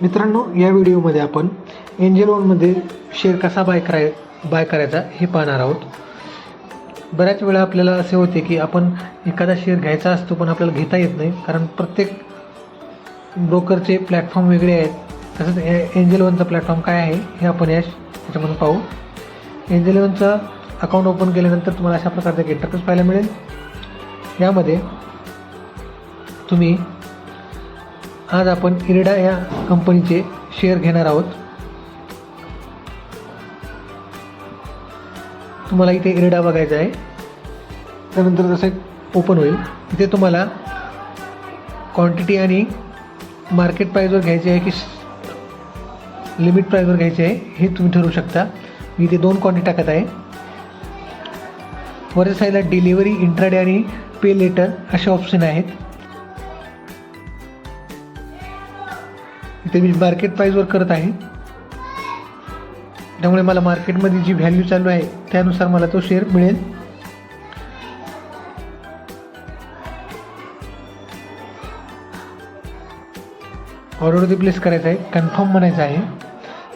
मित्रांनो, या व्हिडिओमध्ये आपण एंजल वनमध्ये शेअर कसा बाय करायचा हे पाहणार आहोत. बऱ्याच वेळा आपल्याला असे होते की आपण एखादा शेअर घ्यायचा असतो पण आपल्याला घेता येत नाही, कारण प्रत्येक ब्रोकरचे प्लॅटफॉर्म वेगळे आहेत. तसंच एंजल वनचा प्लॅटफॉर्म काय आहे हे आपण याच्यामधून पाहू. एंजल वनचा अकाउंट ओपन केल्यानंतर तुम्हाला अशा प्रकारचा एक इंटरफेस पाहायला मिळेल. यामध्ये तुम्ही आज आपण इरिडा या कंपनीचे शेअर घेणार आहोत. तुम्हाला इथे इरिडा बघायचा आहे. त्यानंतर जसं ओपन होईल इथे तुम्हाला क्वांटिटी आणि मार्केट प्राईजवर घ्यायचे आहे की लिमिट प्राईजवर घ्यायचे आहे हे तुम्ही ठरवू शकता. मी इथे 2 क्वांटिटी टाकत आहे. वरच्या साईडला डिलिव्हरी, इंट्राडे आणि पे लेटर असे ऑप्शन आहेत. इथे मी मार्केट प्राईजवर करत आहे, त्यामुळे मला मार्केटमध्ये जी व्हॅल्यू चालू आहे त्यानुसार मला तो शेअर मिळेल. ऑर्डरवरती प्लेस करायचं आहे, कन्फर्म म्हणायचं आहे.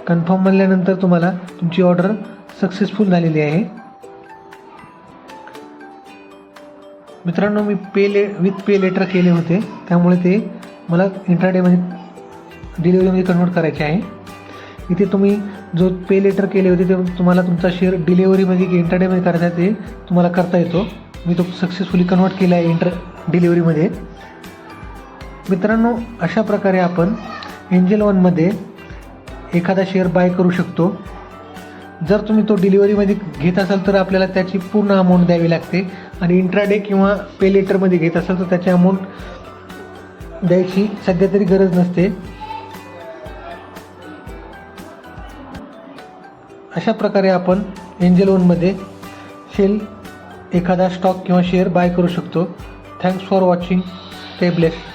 कन्फर्म म्हणल्यानंतर तुम्हाला तुमची ऑर्डर सक्सेसफुल झालेली आहे. मित्रांनो, मी विथ पे लेटर केले होते, त्यामुळे ते मला इंट्राडेमध्ये डिलिव्हरीमध्ये कन्वर्ट करायचे आहे. इथे तुम्ही जो पे लेटर केले होते ते तुम्हाला तुमचा शेअर डिलिव्हरीमध्ये की इंट्राडेमध्ये करायचा आहे ते तुम्हाला करता येतो. मी तो सक्सेसफुली कन्वर्ट केला आहे डिलिव्हरीमध्ये. मित्रांनो, अशा प्रकारे आपण एंजल वनमध्ये एखादा शेअर बाय करू शकतो. जर तुम्ही तो डिलिव्हरीमध्ये घेत असाल तर आपल्याला त्याची पूर्ण अमाऊंट द्यावी लागते, आणि इंट्राडे किंवा पे लेटरमध्ये घेत असाल तर त्याची अमाऊंट द्यायची सध्या तरी गरज नसते. अशा प्रकारे आपण एंजल वनमध्ये एखादा स्टॉक किंवा शेअर बाय करू शकतो. Thanks for watching. Stay blessed.